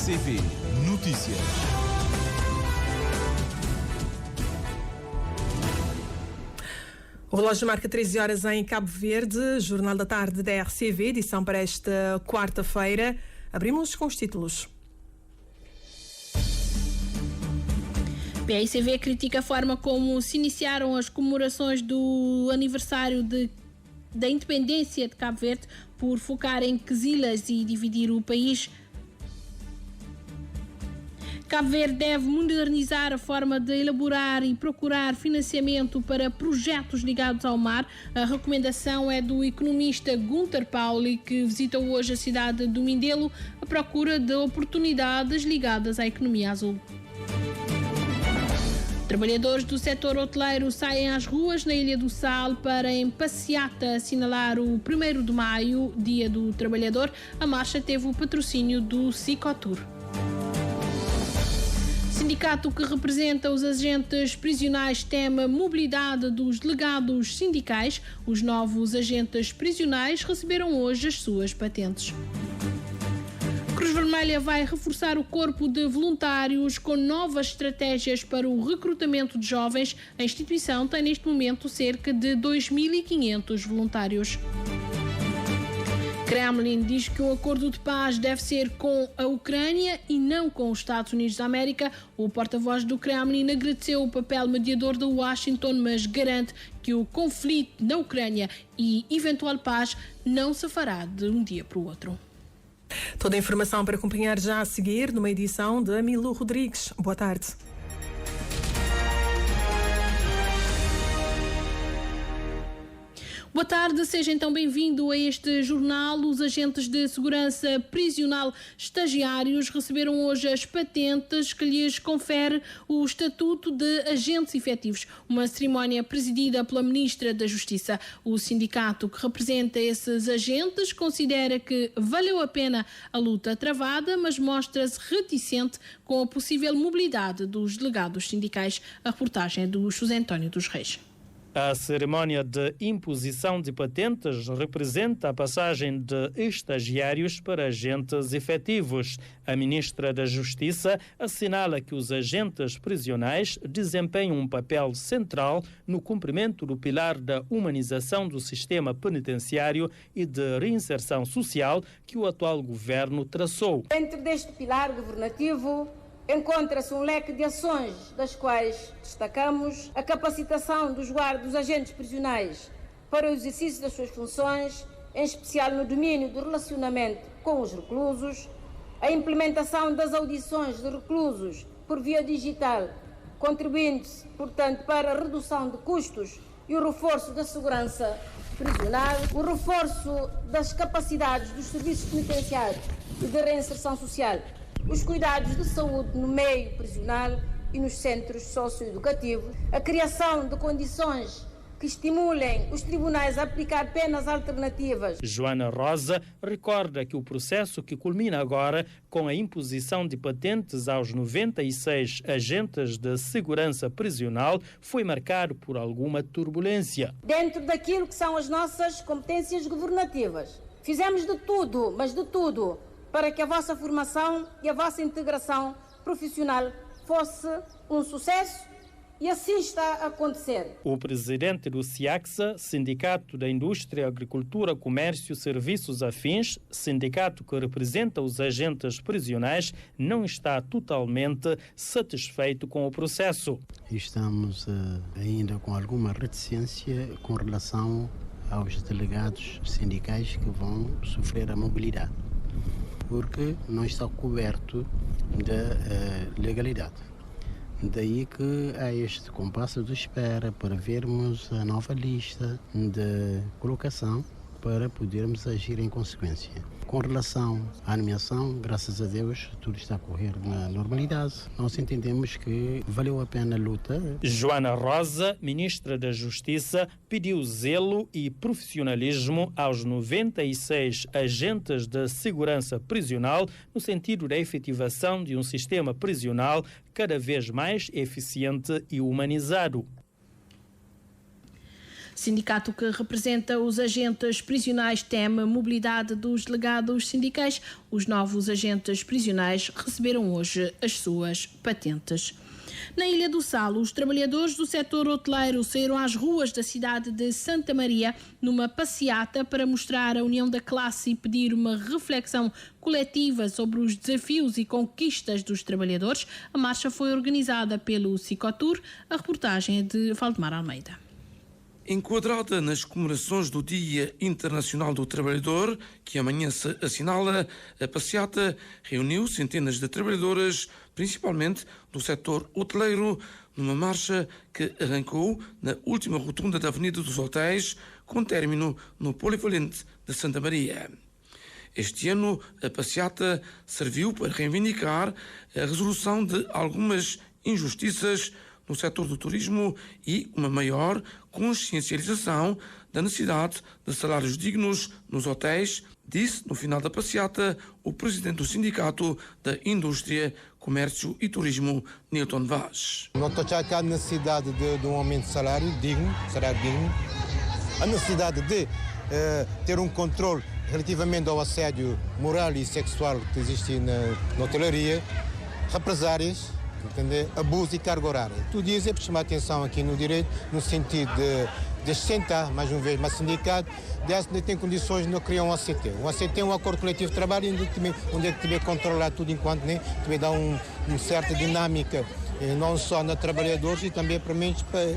RCV Notícias. O relógio marca 13 horas em Cabo Verde, Jornal da Tarde da RCV, edição para esta quarta-feira. Abrimos com os títulos. PICV critica a forma como se iniciaram as comemorações do aniversário da independência de Cabo Verde por focar em quesilas e dividir o país. Cabo Verde deve modernizar a forma de elaborar e procurar financiamento para projetos ligados ao mar. A recomendação é do economista Gunter Pauli, que visitou hoje a cidade do Mindelo à procura de oportunidades ligadas à economia azul. Trabalhadores do setor hoteleiro saem às ruas na Ilha do Sal para, em passeata, assinalar o 1º de maio, Dia do Trabalhador. A marcha teve o patrocínio do Cicotur. O sindicato que representa os agentes prisionais teme a mobilidade dos delegados sindicais. Os novos agentes prisionais receberam hoje as suas patentes. Cruz Vermelha vai reforçar o corpo de voluntários com novas estratégias para o recrutamento de jovens. A instituição tem neste momento cerca de 2.500 voluntários. Kremlin diz que o acordo de paz deve ser com a Ucrânia e não com os Estados Unidos da América. O porta-voz do Kremlin agradeceu o papel mediador de Washington, mas garante que o conflito na Ucrânia e eventual paz não se fará de um dia para o outro. Toda a informação para acompanhar já a seguir numa edição de Amilo Rodrigues. Boa tarde. Boa tarde, seja então bem-vindo a este jornal. Os agentes de segurança prisional estagiários receberam hoje as patentes que lhes confere o estatuto de agentes efetivos. Uma cerimónia presidida pela Ministra da Justiça. O sindicato que representa esses agentes considera que valeu a pena a luta travada, mas mostra-se reticente com a possível mobilidade dos delegados sindicais. A reportagem é do José António dos Reis. A cerimónia de imposição de patentes representa a passagem de estagiários para agentes efetivos. A Ministra da Justiça assinala que os agentes prisionais desempenham um papel central no cumprimento do pilar da humanização do sistema penitenciário e de reinserção social que o atual governo traçou. Dentro deste pilar governativo, encontra-se um leque de ações, das quais destacamos a capacitação dos agentes prisionais para o exercício das suas funções, em especial no domínio do relacionamento com os reclusos, a implementação das audições de reclusos por via digital, contribuindo-se, portanto, para a redução de custos e o reforço da segurança prisional, o reforço das capacidades dos serviços penitenciários e de reinserção social, os cuidados de saúde no meio prisional e nos centros socioeducativos, a criação de condições que estimulem os tribunais a aplicar penas alternativas. Joana Rosa recorda que o processo que culmina agora com a imposição de patentes aos 96 agentes de segurança prisional foi marcado por alguma turbulência. Dentro daquilo que são as nossas competências governativas, fizemos de tudo, mas de tudo, para que a vossa formação e a vossa integração profissional fosse um sucesso, e assim está a acontecer. O presidente do SIACSA, Sindicato da Indústria, Agricultura, Comércio e Serviços Afins, sindicato que representa os agentes prisionais, não está totalmente satisfeito com o processo. Estamos ainda com alguma reticência com relação aos delegados sindicais que vão sofrer a mobilidade, porque não está coberto da legalidade. Daí que há este compasso de espera para vermos a nova lista de colocação para podermos agir em consequência. Com relação à nomeação, graças a Deus, tudo está a correr na normalidade. Nós entendemos que valeu a pena a luta. Joana Rosa, Ministra da Justiça, pediu zelo e profissionalismo aos 96 agentes de segurança prisional no sentido da efetivação de um sistema prisional cada vez mais eficiente e humanizado. Sindicato que representa os agentes prisionais teme mobilidade dos delegados sindicais. Os novos agentes prisionais receberam hoje as suas patentes. Na Ilha do Sal, os trabalhadores do setor hoteleiro saíram às ruas da cidade de Santa Maria numa passeata para mostrar a união da classe e pedir uma reflexão coletiva sobre os desafios e conquistas dos trabalhadores. A marcha foi organizada pelo Cicotur. A reportagem é de Valdemar Almeida. Enquadrada nas comemorações do Dia Internacional do Trabalhador, que amanhã se assinala, a passeata reuniu centenas de trabalhadoras, principalmente do setor hoteleiro, numa marcha que arrancou na última rotunda da Avenida dos Hotéis, com término no Polivalente de Santa Maria. Este ano, a passeata serviu para reivindicar a resolução de algumas injustiças no setor do turismo e uma maior consciencialização da necessidade de salários dignos nos hotéis, disse no final da passeata o presidente do Sindicato da Indústria, Comércio e Turismo, Newton Vaz. Nós já há a necessidade de um aumento de salário digno, a necessidade de ter um controle relativamente ao assédio moral e sexual que existe na hotelaria, represárias, abuso e carga horária. Tudo isso é para chamar a atenção aqui no direito, no sentido de sentar, mais uma vez, mais sindicato, de tem condições de não criar um ACT. Um ACT é um acordo coletivo de trabalho onde é que também controlar tudo enquanto também dá uma certa dinâmica, não só na trabalhadores e também para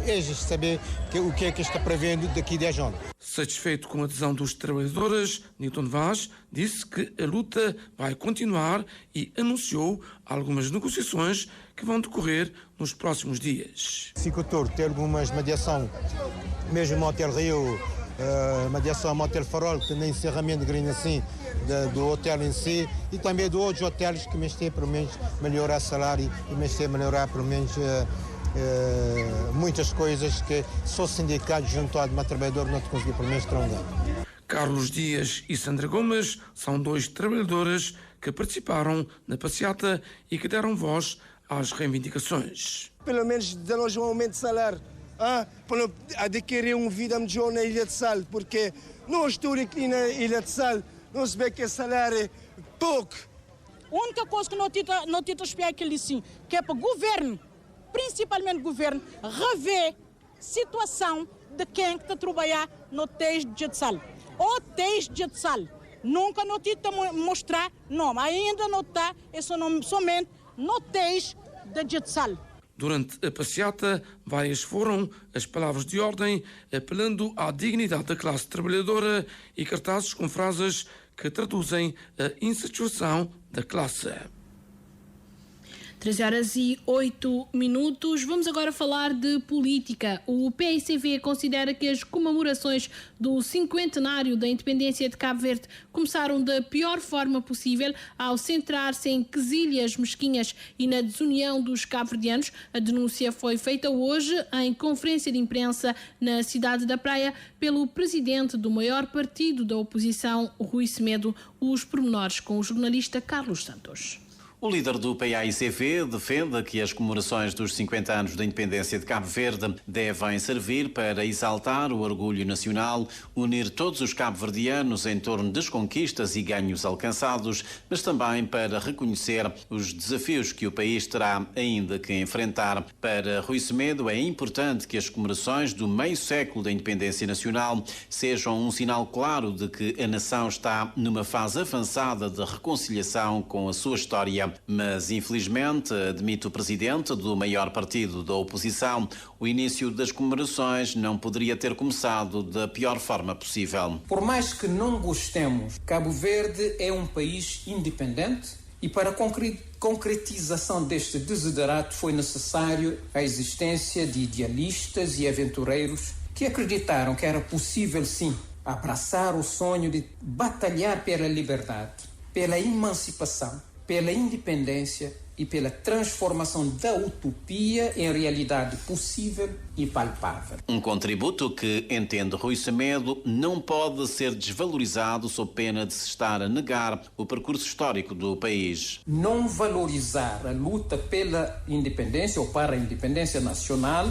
eles saber o que é que está prevendo daqui a 10 anos. Satisfeito com a adesão dos trabalhadores, Newton Vaz disse que a luta vai continuar e anunciou algumas negociações que vão decorrer nos próximos dias. Cicotur tem algumas mediação, mesmo no Hotel Rio, mediação no Hotel Farol, que tem encerramento de assim, do hotel em si, e também de outros hotéis que me têm, pelo menos, melhorar salário e me têm melhorar, pelo menos, muitas coisas que só sindicato junto a uma trabalhadora não te conseguiu, pelo menos, trongar. Carlos Dias e Sandra Gomes são dois trabalhadores que participaram na passeata e que deram voz às reivindicações. Pelo menos dá-nos um aumento de salário, para adquirir uma vida melhor na Ilha de Sal, porque não estou aqui na Ilha de Sal, não se vê que é salário pouco. A única coisa que não tenta espiar aquele sim, que é para o governo, principalmente o governo, rever a situação de quem está a trabalhar no hotéis de Sal. Hotéis de Sal. Nunca não tenta mostrar, não, ainda não está, é somente no hotéis de Sal. Durante a passeata, várias foram as palavras de ordem, apelando à dignidade da classe trabalhadora e cartazes com frases que traduzem a insatisfação da classe. 13h08. Vamos agora falar de política. O PICV considera que as comemorações do 50º da independência de Cabo Verde começaram da pior forma possível ao centrar-se em quesilhas mesquinhas e na desunião dos cabo-verdianos. A denúncia foi feita hoje em conferência de imprensa na cidade da Praia pelo presidente do maior partido da oposição, Rui Semedo. Os pormenores com o jornalista Carlos Santos. O líder do PAICV defende que as comemorações dos 50 anos da independência de Cabo Verde devem servir para exaltar o orgulho nacional, unir todos os cabo-verdianos em torno das conquistas e ganhos alcançados, mas também para reconhecer os desafios que o país terá ainda que enfrentar. Para Rui Semedo, é importante que as comemorações do meio século da independência nacional sejam um sinal claro de que a nação está numa fase avançada de reconciliação com a sua história. Mas, infelizmente, admite o presidente do maior partido da oposição, o início das comemorações não poderia ter começado da pior forma possível. Por mais que não gostemos, Cabo Verde é um país independente e para a concretização deste desiderato foi necessário a existência de idealistas e aventureiros que acreditaram que era possível, sim, abraçar o sonho de batalhar pela liberdade, pela emancipação, pela independência e pela transformação da utopia em realidade possível e palpável. Um contributo que, entende Rui Semedo, não pode ser desvalorizado sob pena de se estar a negar o percurso histórico do país. Não valorizar a luta pela independência ou para a independência nacional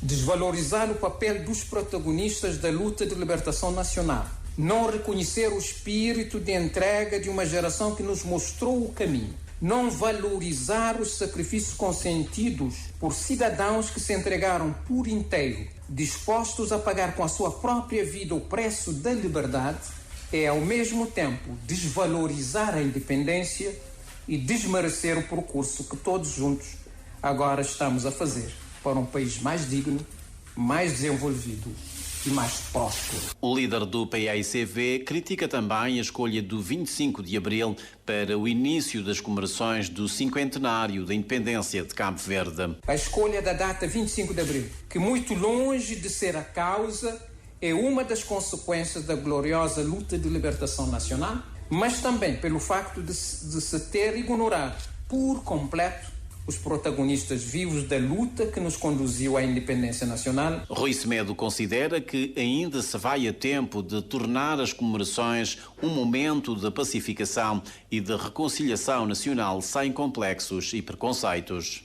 desvalorizar o papel dos protagonistas da luta de libertação nacional, não reconhecer o espírito de entrega de uma geração que nos mostrou o caminho, não valorizar os sacrifícios consentidos por cidadãos que se entregaram por inteiro, dispostos a pagar com a sua própria vida o preço da liberdade, é ao mesmo tempo desvalorizar a independência e desmerecer o percurso que todos juntos agora estamos a fazer para um país mais digno, mais desenvolvido e mais próspero. O líder do PAICV critica também a escolha do 25 de abril para o início das comemorações do 50º da independência de Cabo Verde. A escolha da data 25 de abril, que muito longe de ser a causa, é uma das consequências da gloriosa luta de libertação nacional, mas também pelo facto de se ter ignorado por completo os protagonistas vivos da luta que nos conduziu à independência nacional. Rui Semedo considera que ainda se vai a tempo de tornar as comemorações um momento de pacificação e de reconciliação nacional sem complexos e preconceitos.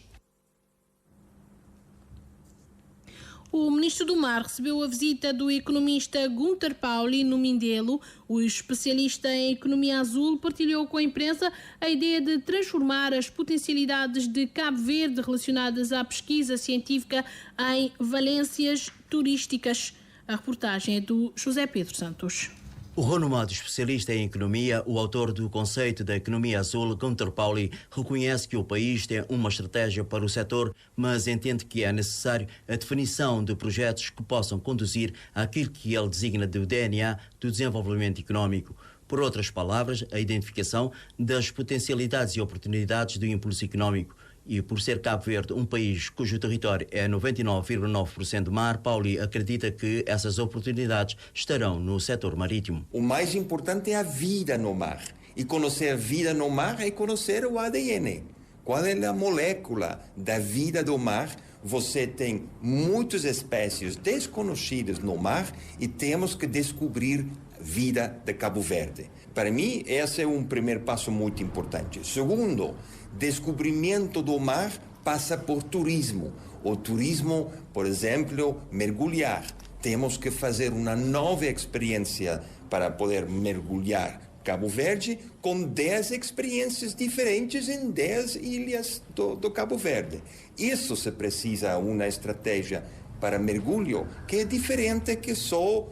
O ministro do Mar recebeu a visita do economista Gunter Pauli no Mindelo. O especialista em economia azul partilhou com a imprensa a ideia de transformar as potencialidades de Cabo Verde relacionadas à pesquisa científica em valências turísticas. A reportagem é do José Pedro Santos. O renomado especialista em economia, o autor do conceito da economia azul, Gunter Pauli, reconhece que o país tem uma estratégia para o setor, mas entende que é necessário a definição de projetos que possam conduzir àquilo que ele designa de DNA do desenvolvimento económico. Por outras palavras, a identificação das potencialidades e oportunidades do impulso económico. E por ser Cabo Verde um país cujo território é 99,9% de mar, Pauli acredita que essas oportunidades estarão no setor marítimo. O mais importante é a vida no mar. E conhecer a vida no mar é conhecer o ADN. Qual é a molécula da vida do mar? Você tem muitas espécies desconhecidas no mar e temos que descobrir a vida de Cabo Verde. Para mim, esse é um primeiro passo muito importante. Segundo, descobrimento do mar passa por turismo. O turismo, por exemplo, mergulhar. Temos que fazer uma nova experiência para poder mergulhar Cabo Verde com 10 experiências diferentes em 10 ilhas do Cabo Verde. Isso se precisa uma estratégia para mergulho que é diferente que só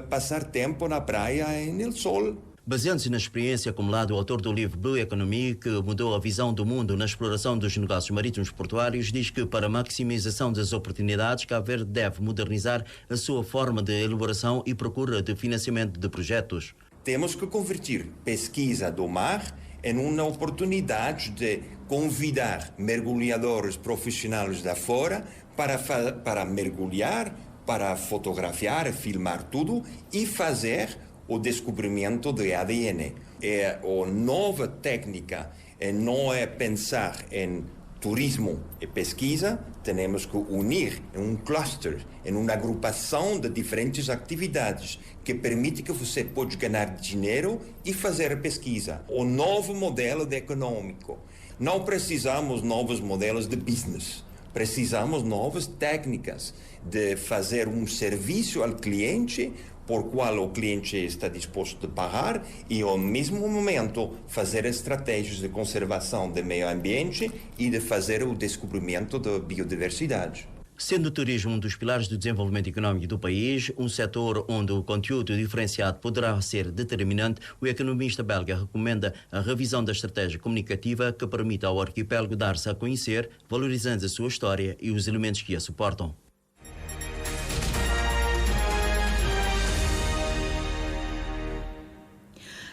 passar tempo na praia e no sol. Baseando-se na experiência acumulada, o autor do livro Blue Economy, que mudou a visão do mundo na exploração dos negócios marítimos portuários, diz que para a maximização das oportunidades, Cabo Verde deve modernizar a sua forma de elaboração e procura de financiamento de projetos. Temos que convertir pesquisa do mar em uma oportunidade de convidar mergulhadores profissionais da fora para mergulhar, para fotografar, filmar tudo e fazer o descobrimento de ADN. É a nova técnica, não é pensar em turismo e pesquisa, temos que unir em um cluster, em uma agrupação de diferentes atividades que permite que você pode ganhar dinheiro e fazer pesquisa. O novo modelo econômico. Não precisamos novos modelos de business. Precisamos novas técnicas de fazer um serviço ao cliente por qual o cliente está disposto a pagar e, ao mesmo momento, fazer estratégias de conservação do meio ambiente e de fazer o descobrimento da biodiversidade. Sendo o turismo um dos pilares do desenvolvimento econômico do país, um setor onde o conteúdo diferenciado poderá ser determinante, o economista belga recomenda a revisão da estratégia comunicativa que permita ao arquipélago dar-se a conhecer, valorizando a sua história e os elementos que a suportam.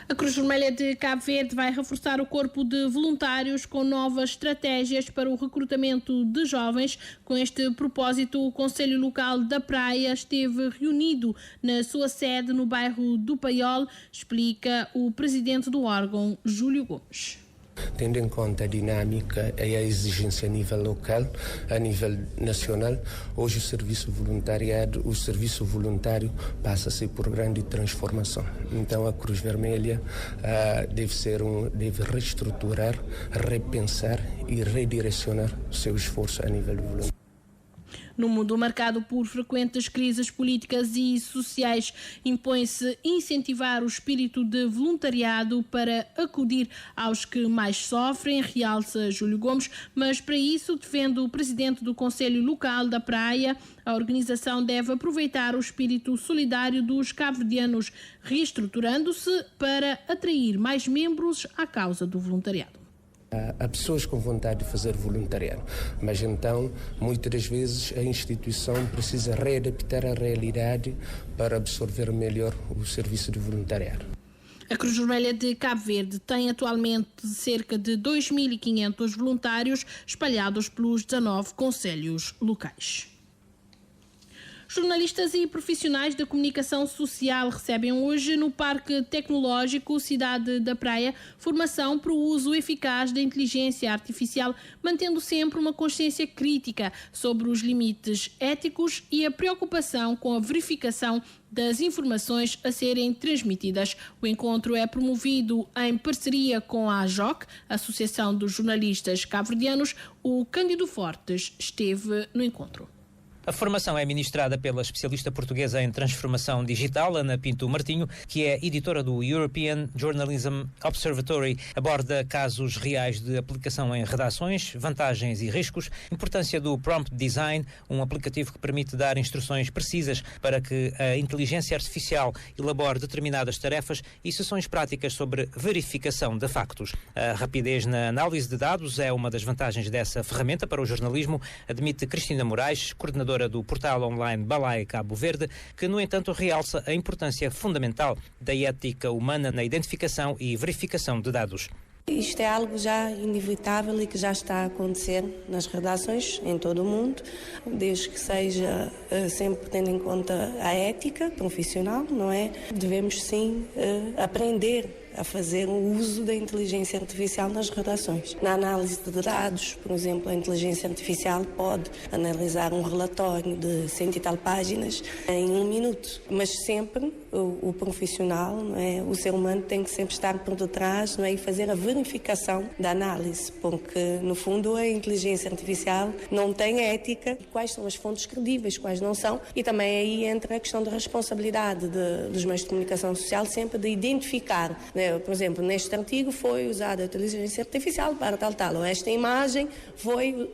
A Cruz Vermelha de Cabo Verde vai reforçar o corpo de voluntários com novas estratégias para o recrutamento de jovens. Com este propósito, o Conselho Local da Praia esteve reunido na sua sede no bairro do Paiol, explica o presidente do órgão, Júlio Gomes. Tendo em conta a dinâmica e a exigência a nível local, a nível nacional, hoje o serviço voluntário passa a ser por grande transformação. Então a Cruz Vermelha deve reestruturar, repensar e redirecionar o seu esforço a nível voluntário. No mundo marcado por frequentes crises políticas e sociais, impõe-se incentivar o espírito de voluntariado para acudir aos que mais sofrem, realça Júlio Gomes, mas para isso, defende o presidente do Conselho Local da Praia, a organização deve aproveitar o espírito solidário dos cabo-verdianos, reestruturando-se para atrair mais membros à causa do voluntariado. Há pessoas com vontade de fazer voluntariado, mas então, muitas das vezes, a instituição precisa readaptar a realidade para absorver melhor o serviço de voluntariado. A Cruz Vermelha de Cabo Verde tem atualmente cerca de 2.500 voluntários espalhados pelos 19 concelhos locais. Jornalistas e profissionais da comunicação social recebem hoje no Parque Tecnológico Cidade da Praia formação para o uso eficaz da inteligência artificial, mantendo sempre uma consciência crítica sobre os limites éticos e a preocupação com a verificação das informações a serem transmitidas. O encontro é promovido em parceria com a AJOC, Associação dos Jornalistas Cabo-Verdianos. O Cândido Fortes esteve no encontro. A formação é ministrada pela especialista portuguesa em transformação digital, Ana Pinto Martinho, que é editora do European Journalism Observatory. Aborda casos reais de aplicação em redações, vantagens e riscos, importância do prompt design, um aplicativo que permite dar instruções precisas para que a inteligência artificial elabore determinadas tarefas, e sessões práticas sobre verificação de factos. A rapidez na análise de dados é uma das vantagens dessa ferramenta para o jornalismo, admite Cristina Moraes, coordenadora do portal online Balai Cabo Verde, que, no entanto, realça a importância fundamental da ética humana na identificação e verificação de dados. Isto é algo já inevitável e que já está a acontecer nas redações em todo o mundo, desde que seja sempre tendo em conta a ética profissional, não é? Devemos sim aprender a fazer o uso da inteligência artificial nas redações. Na análise de dados, por exemplo, a inteligência artificial pode analisar um relatório de 100 e tal páginas em 1 minuto, mas sempre o profissional, não é? O ser humano tem que sempre estar por detrás, não é? E fazer a verificação da análise, porque no fundo a inteligência artificial não tem ética, quais são as fontes credíveis, quais não são, e também aí entra a questão da responsabilidade dos meios de comunicação social, sempre de identificar, né? Por exemplo, neste artigo foi usada a inteligência artificial para tal, ou esta imagem foi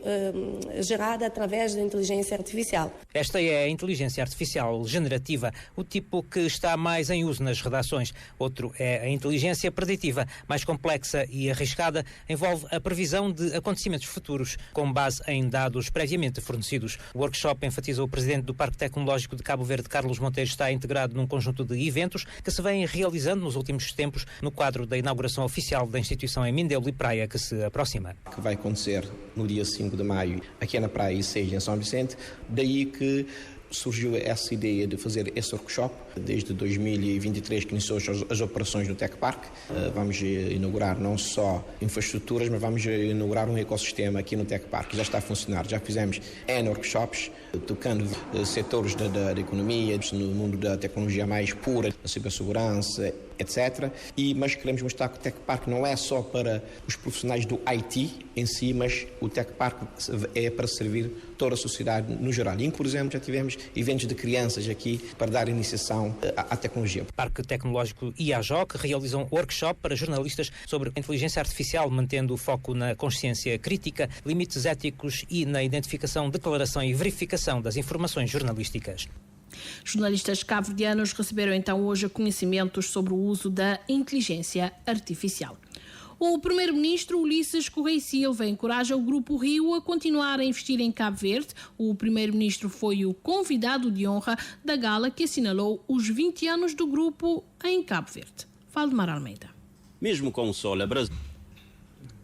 gerada através da inteligência artificial. Esta é a inteligência artificial generativa, o tipo que está mais em uso nas redações. Outro é a inteligência preditiva, mais complexa e arriscada, envolve a previsão de acontecimentos futuros, com base em dados previamente fornecidos. O workshop, enfatiza o presidente do Parque Tecnológico de Cabo Verde, Carlos Monteiro, está integrado num conjunto de eventos que se vêm realizando nos últimos tempos no quadro da inauguração oficial da instituição em Mindelo e Praia, que se aproxima. Que vai acontecer no dia 5 de maio aqui na Praia e 6 em São Vicente, daí que surgiu essa ideia de fazer esse workshop. Desde 2023 que iniciou as operações no Tech Park. Vamos inaugurar não só infraestruturas, mas vamos inaugurar um ecossistema aqui no Tech Park, que já está a funcionar. Já fizemos N workshops, tocando setores da economia, no mundo da tecnologia mais pura, da cibersegurança, etc. Mas queremos mostrar que o Tech Park não é só para os profissionais do IT em si, mas o Tech Park é para servir toda a sociedade no geral. E, por exemplo, já tivemos eventos de crianças aqui para dar iniciação à tecnologia. O Parque Tecnológico e a AJOC realizam workshop para jornalistas sobre inteligência artificial, mantendo o foco na consciência crítica, limites éticos e na identificação, declaração e verificação das informações jornalísticas. Jornalistas cabo-verdianos receberam então hoje conhecimentos sobre o uso da inteligência artificial. O primeiro-ministro Ulisses Correia Silva encoraja o Grupo Rio a continuar a investir em Cabo Verde. O primeiro-ministro foi o convidado de honra da gala que assinalou os 20 anos do grupo em Cabo Verde. Valdemar Almeida. Mesmo com o sol abrasivo.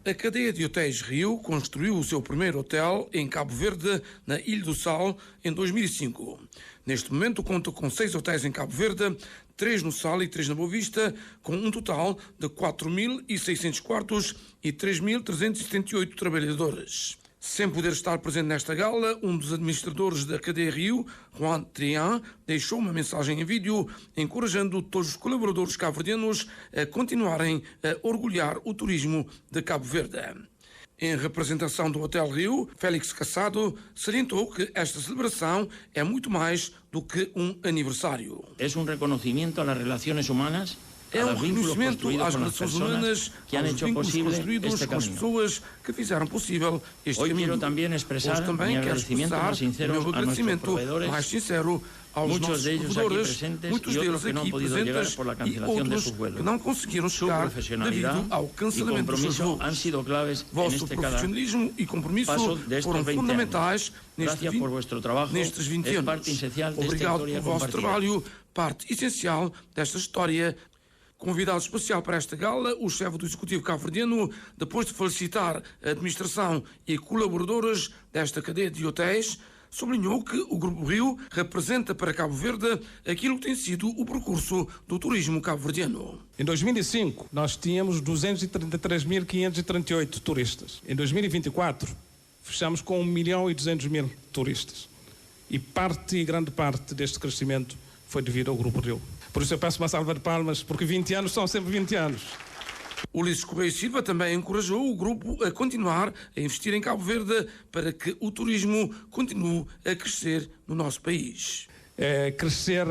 A cadeia de hotéis Rio construiu o seu primeiro hotel em Cabo Verde, na Ilha do Sal, em 2005. Neste momento conta com 6 hotéis em Cabo Verde, 3 no Sal e 3 na Boa Vista, com um total de 4.600 quartos e 3.378 trabalhadores. Sem poder estar presente nesta gala, um dos administradores da cadeia Rio, Juan Trian, deixou uma mensagem em vídeo encorajando todos os colaboradores cabo-verdianos a continuarem a orgulhar o turismo de Cabo Verde. Em representação do Hotel Rio, Félix Cassado salientou que esta celebração é muito mais do que um aniversário. É um reconhecimento às relações humanas. É um reconhecimento às relações humanas, aos vínculos construídos com as pessoas que fizeram possível este caminho. Hoje também quero expressar o meu agradecimento mais sincero aos nossos provedores, muitos deles aqui presentes e outros que não conseguiram chegar devido ao cancelamento dos seus voos. Vosso profissionalismo e compromisso foram fundamentais nestes 20 anos. Obrigado pelo vosso trabalho, parte essencial desta história. Convidado especial para esta gala, o chefe do Executivo cabo-verdiano, depois de felicitar a administração e colaboradores desta cadeia de hotéis, sublinhou que o Grupo Rio representa para Cabo Verde aquilo que tem sido o percurso do turismo cabo-verdiano. Em 2005, nós tínhamos 233.538 turistas. Em 2024, fechamos com 1.200.000 turistas. E grande parte deste crescimento foi devido ao Grupo Rio. Por isso eu peço uma salva de palmas, porque 20 anos são sempre 20 anos. Ulisses Correia Silva também encorajou o grupo a continuar a investir em Cabo Verde para que o turismo continue a crescer no nosso país. Crescer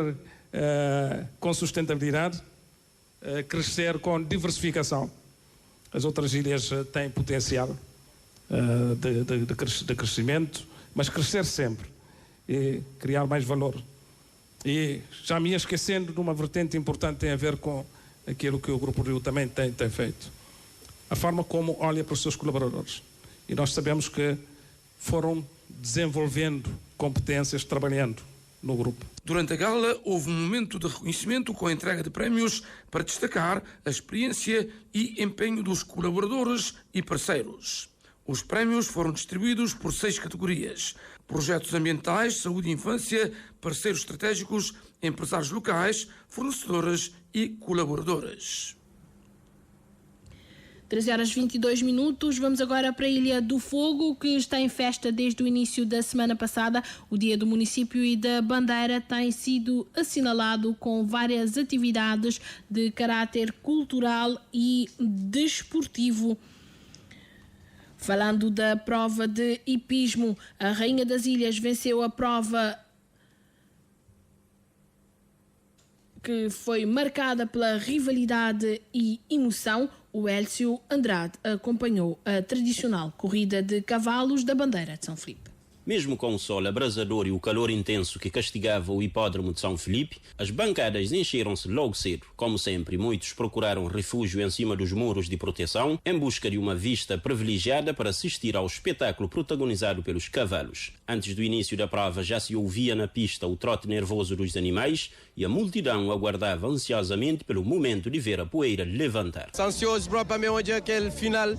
com sustentabilidade, crescer com diversificação. As outras ilhas têm potencial de crescimento, mas crescer sempre e criar mais valor. E já me ia esquecendo de uma vertente importante que tem a ver com aquilo que o Grupo Rio também tem feito. A forma como olha para os seus colaboradores. E nós sabemos que foram desenvolvendo competências, trabalhando no grupo. Durante a gala, houve um momento de reconhecimento com a entrega de prémios para destacar a experiência e empenho dos colaboradores e parceiros. Os prémios foram distribuídos por 6 categorias: projetos ambientais, saúde e infância, parceiros estratégicos, empresários locais, fornecedoras e colaboradoras. 13h22. Vamos agora para a Ilha do Fogo, que está em festa desde o início da semana passada. O Dia do Município e da Bandeira tem sido assinalado com várias atividades de caráter cultural e desportivo. Falando da prova de hipismo, a Rainha das Ilhas venceu a prova que foi marcada pela rivalidade e emoção. O Hélcio Andrade acompanhou a tradicional corrida de cavalos da Bandeira de São Filipe. Mesmo com o sol abrasador e o calor intenso que castigava o hipódromo de São Filipe, as bancadas encheram-se logo cedo. Como sempre, muitos procuraram refúgio em cima dos muros de proteção, em busca de uma vista privilegiada para assistir ao espetáculo protagonizado pelos cavalos. Antes do início da prova, já se ouvia na pista o trote nervoso dos animais e a multidão aguardava ansiosamente pelo momento de ver a poeira levantar. Ansiosos propriamente onde é aquele final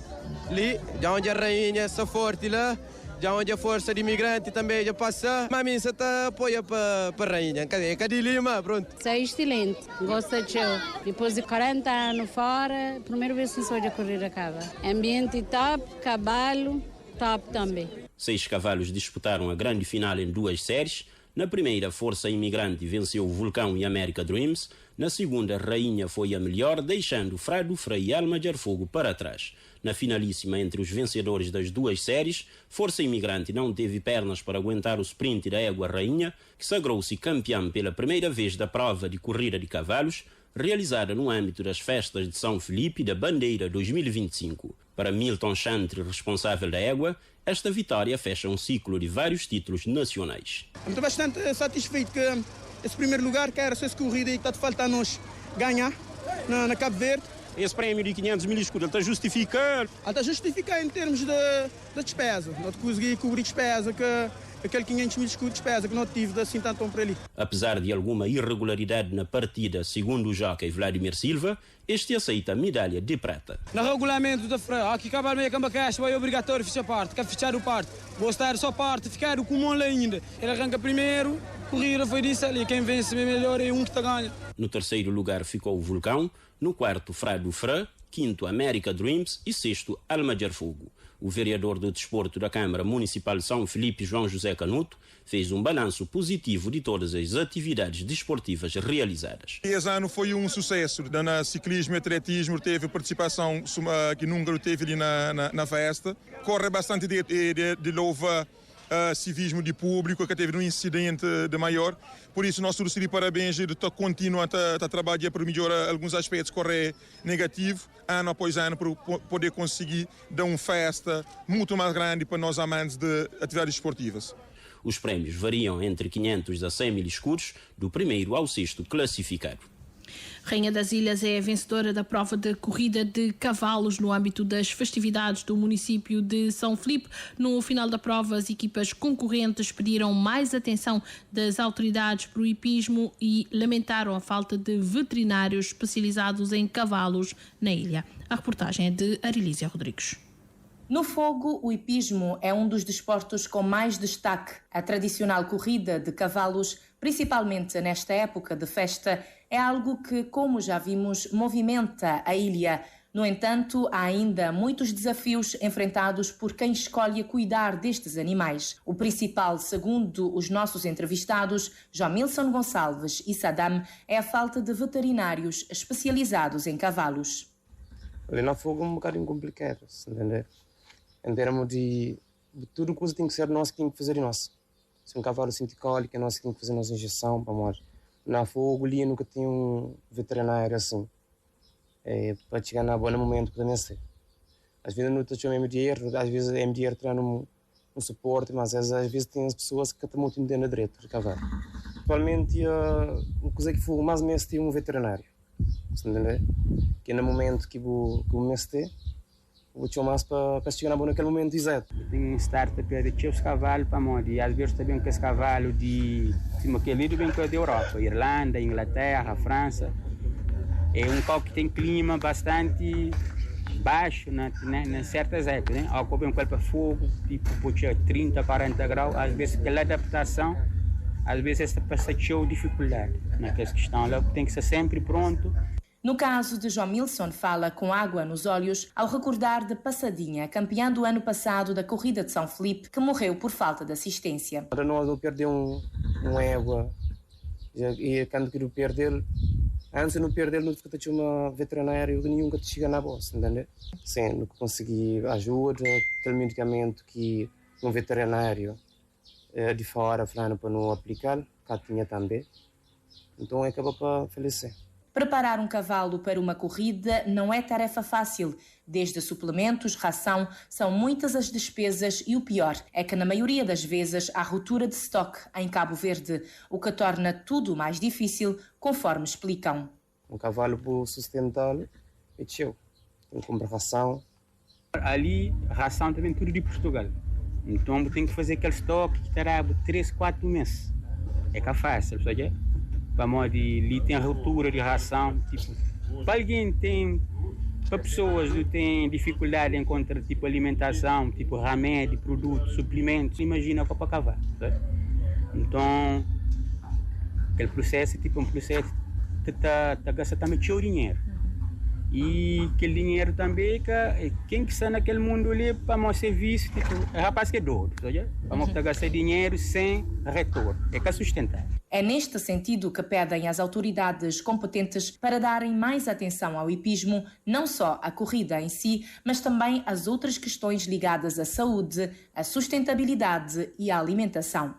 ali, de onde a rainha está forte lá. Já onde a força de imigrante também já passa, mas a mim está apoia para a rainha. Cadê Lima? Pronto. É excelente, gosto de show. Depois de 40 anos fora, primeira vez que sou de correr a cava. Ambiente top, cavalo top também. 6 cavalos disputaram a grande final em 2 séries. Na primeira, Força Imigrante venceu o Vulcão e América Dreams. Na segunda, Rainha foi a melhor, deixando Frado Frei e Alma de Fogo para trás. Na finalíssima, entre os vencedores das 2 séries, Força Imigrante não teve pernas para aguentar o sprint da égua Rainha, que sagrou-se campeã pela primeira vez da prova de corrida de cavalos, realizada no âmbito das festas de São Filipe da Bandeira 2025. Para Milton Chantre, responsável da égua, esta vitória fecha um ciclo de vários títulos nacionais. Estou bastante satisfeito que esse primeiro lugar, que era essa corrida e que está faltando nos ganhar na Cabo Verde. Esse prémio de 500 mil escudos, ele está justificado? Ele está justificado em termos de despesa. Não consegui cobrir despesa, que aquele 500 mil escudos de despesa que não tive assim tanto para ali. Apesar de alguma irregularidade na partida, segundo o jockey Vladimir Silva, este aceita a medalha de prata. No regulamento da freia, aqui acaba meio camba caixa, vai obrigatório fechar parte, quer fechar o parte. Vou estar só parte, ficar o comum lá ainda. Ele arranca primeiro, corrida foi disso ali, quem vence melhor é um que está ganha. No terceiro lugar ficou o Vulcão, no quarto Frado Frei, quinto América Dreams e sexto Almajar Fogo. O vereador do Desporto da Câmara Municipal de São Felipe, João José Canuto, fez um balanço positivo de todas as atividades desportivas realizadas. Esse ano foi um sucesso. No ciclismo e atletismo teve participação que nunca teve ali na festa. Corre bastante de louva civismo de público, que teve um incidente de maior. Por isso, nós todos parabéns de continuar a trabalhar para melhorar alguns aspectos correr negativo, ano após ano, para poder conseguir dar uma festa muito mais grande para nós amantes de atividades esportivas. Os prémios variam entre 500 a 100 mil escudos, do primeiro ao sexto classificado. Rainha das Ilhas é a vencedora da prova de corrida de cavalos no âmbito das festividades do município de São Felipe. No final da prova, as equipas concorrentes pediram mais atenção das autoridades para o hipismo e lamentaram a falta de veterinários especializados em cavalos na ilha. A reportagem é de Arilísia Rodrigues. No fogo, o hipismo é um dos desportos com mais destaque. A tradicional corrida de cavalos, principalmente nesta época de festa, é algo que, como já vimos, movimenta a ilha. No entanto, há ainda muitos desafios enfrentados por quem escolhe cuidar destes animais. O principal, segundo os nossos entrevistados, Jamilson Gonçalves e Saddam, é a falta de veterinários especializados em cavalos. Ali no fogo é um bocadinho complicado, entender? Em termos de tudo coisa tem que ser nós que tem que fazer nós. Se um cavalo sente cólica, nós que tem que fazer nossa injeção para morrer. Na fogo ali nunca tem um veterinário assim. Para chegar na boa momento para vencer. Às vezes não estou chamando MDR, às vezes MDR traz um suporte, mas às vezes tem as pessoas que estão muito entendendo direito do cavalo. Atualmente o coisa que foi mais mês tem um veterinário. Entendeu? Que no momento que o mês tem, vou te chamar para chegar na boa naquele momento exato. Tem que estar a perder os cavalos para morrer. Às vezes também com esse cavalo de que lido bem com a da Europa, Irlanda, Inglaterra, França. É um carro que tem clima bastante baixo em certas épocas, né? Ocupa um corpo fogo, tipo 30, 40 graus. Às vezes aquela adaptação, às vezes passa dificuldade naquela questão. Ela tem que ser sempre pronto. No caso de João Milson, fala com água nos olhos ao recordar de Passadinha, campeã do ano passado da corrida de São Felipe, que morreu por falta de assistência. Para nós eu perdi um égua e quando quero perder, antes de não perder, não tinha uma veterinária que nunca chega na bolsa, entendeu? Sim, não consegui ajuda, aquele medicamento que um veterinário de fora falando para não aplicar, cá tinha também, então acabou para falecer. Preparar um cavalo para uma corrida não é tarefa fácil. Desde suplementos, ração, são muitas as despesas e o pior é que na maioria das vezes há ruptura de estoque em Cabo Verde, o que torna tudo mais difícil, conforme explicam. Um cavalo para sustentá-lo é teu. Tem que comprar ração. Ali, ração também tudo de Portugal. Então tem que fazer aquele estoque que terá 3, 4 meses. É que é fácil, sabe? Para ali tem a ruptura de ração, tipo, para alguém tem, para pessoas que têm dificuldade em encontrar tipo alimentação, tipo remédio, produtos, suplementos, imagina para cavalo, sabe? Então, aquele processo tipo um processo que tá gastando também seu dinheiro. E aquele dinheiro também que quem que está naquele mundo ali para meu serviço, tipo, é rapaz que é doido, sabe? Para gastar dinheiro sem retorno, é que é sustentável. É neste sentido que pedem às autoridades competentes para darem mais atenção ao hipismo, não só à corrida em si, mas também às outras questões ligadas à saúde, à sustentabilidade e à alimentação.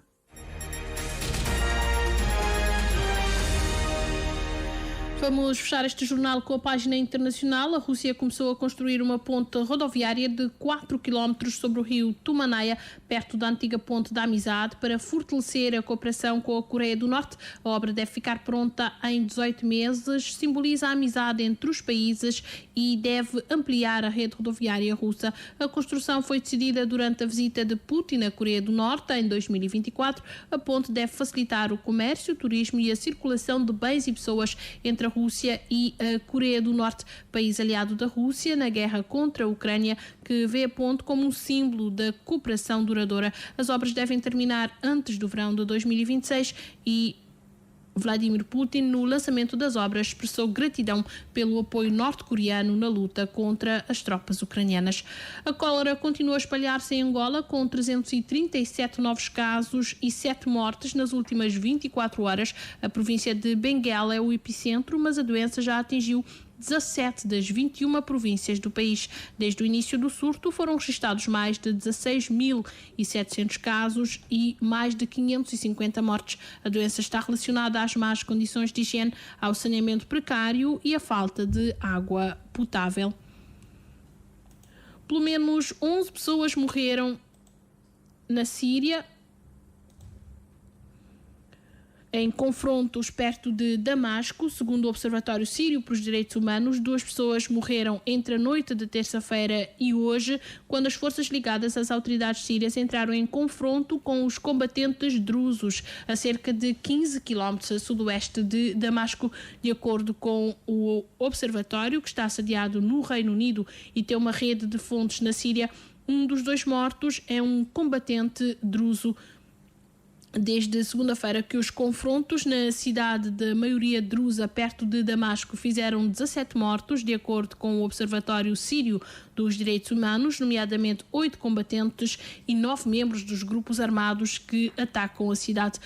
Vamos fechar este jornal com a página internacional. A Rússia começou a construir uma ponte rodoviária de 4 km sobre o rio Tumanaya, perto da antiga ponte da Amizade, para fortalecer a cooperação com a Coreia do Norte. A obra deve ficar pronta em 18 meses, simboliza a amizade entre os países e deve ampliar a rede rodoviária russa. A construção foi decidida durante a visita de Putin à Coreia do Norte em 2024. A ponte deve facilitar o comércio, o turismo e a circulação de bens e pessoas entre a Rússia e a Coreia do Norte, país aliado da Rússia na guerra contra a Ucrânia, que vê a ponte como um símbolo da cooperação duradoura. As obras devem terminar antes do verão de 2026 e Vladimir Putin, no lançamento das obras, expressou gratidão pelo apoio norte-coreano na luta contra as tropas ucranianas. A cólera continua a espalhar-se em Angola, com 337 novos casos e 7 mortes nas últimas 24 horas. A província de Benguela é o epicentro, mas a doença já atingiu 17 das 21 províncias do país. Desde o início do surto foram registrados mais de 16.700 casos e mais de 550 mortes. A doença está relacionada às más condições de higiene, ao saneamento precário e à falta de água potável. Pelo menos 11 pessoas morreram na Síria em confrontos perto de Damasco. Segundo o Observatório Sírio para os Direitos Humanos, 2 pessoas morreram entre a noite de terça-feira e hoje, quando as forças ligadas às autoridades sírias entraram em confronto com os combatentes drusos a cerca de 15 km a sudoeste de Damasco. De acordo com o observatório, que está sediado no Reino Unido e tem uma rede de fontes na Síria, um dos 2 mortos é um combatente druso. Desde segunda-feira que os confrontos na cidade de maioria drusa, perto de Damasco, fizeram 17 mortos, de acordo com o Observatório Sírio dos Direitos Humanos, nomeadamente 8 combatentes e 9 membros dos grupos armados que atacam a cidade.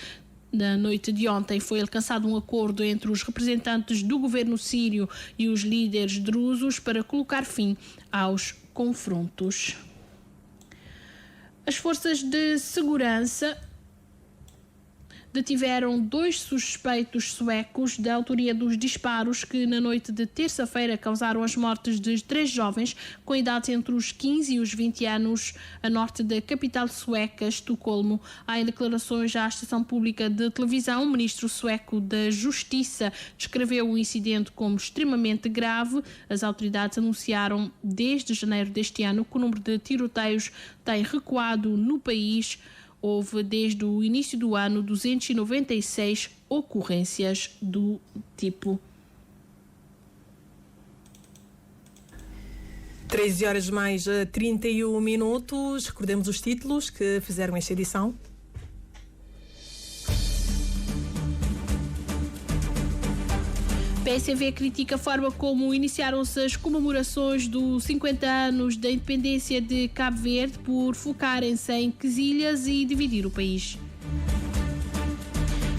Na noite de ontem foi alcançado um acordo entre os representantes do governo sírio e os líderes drusos para colocar fim aos confrontos. As forças de segurança detiveram 2 suspeitos suecos da autoria dos disparos que na noite de terça-feira causaram as mortes de 3 jovens com idades entre os 15 e os 20 anos a norte da capital sueca, Estocolmo. Há em declarações à estação pública de televisão, o ministro sueco da Justiça descreveu o incidente como extremamente grave. As autoridades anunciaram desde janeiro deste ano que o número de tiroteios tem recuado no país. Houve, desde o início do ano, 296 ocorrências do tipo. 13 horas mais 31 minutos. Recordemos os títulos que fizeram esta edição. PSV critica a forma como iniciaram-se as comemorações dos 50 anos da independência de Cabo Verde por focarem-se em quesilhas e dividir o país.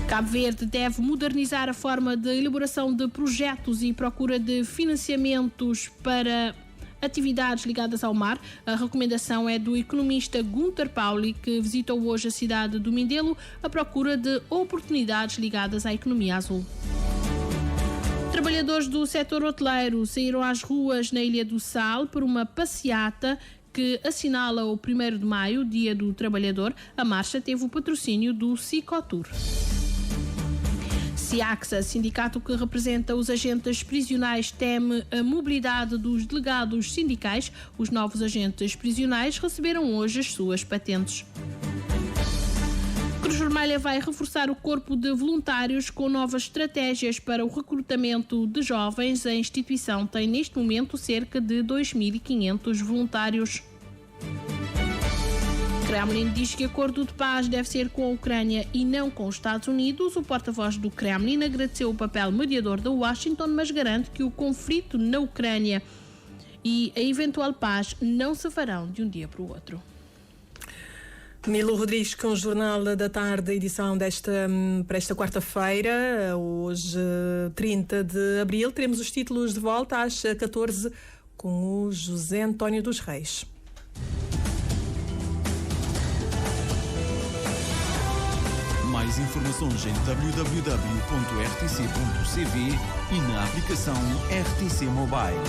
Cabo Verde deve modernizar a forma de elaboração de projetos e procura de financiamentos para atividades ligadas ao mar. A recomendação é do economista Gunter Pauli, que visitou hoje a cidade do Mindelo à procura de oportunidades ligadas à economia azul. Trabalhadores do setor hoteleiro saíram às ruas na Ilha do Sal por uma passeata que assinala o 1º de maio, Dia do Trabalhador. A marcha teve o patrocínio do Cicotur. SIACSA, sindicato que representa os agentes prisionais, teme a mobilidade dos delegados sindicais. Os novos agentes prisionais receberam hoje as suas patentes. Cruz Vermelha vai reforçar o corpo de voluntários com novas estratégias para o recrutamento de jovens. A instituição tem neste momento cerca de 2.500 voluntários. Kremlin diz que acordo de paz deve ser com a Ucrânia e não com os Estados Unidos. O porta-voz do Kremlin agradeceu o papel mediador da Washington, mas garante que o conflito na Ucrânia e a eventual paz não se farão de um dia para o outro. Milo Rodrigues com o Jornal da Tarde, edição para esta quarta-feira, hoje 30 de abril. Teremos os títulos de volta às 14 com o José António dos Reis. Mais informações em www.rtc.cv e na aplicação RTC Mobile.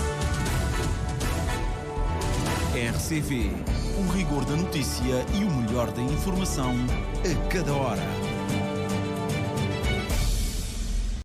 RCV, o rigor da notícia e o melhor da informação a cada hora.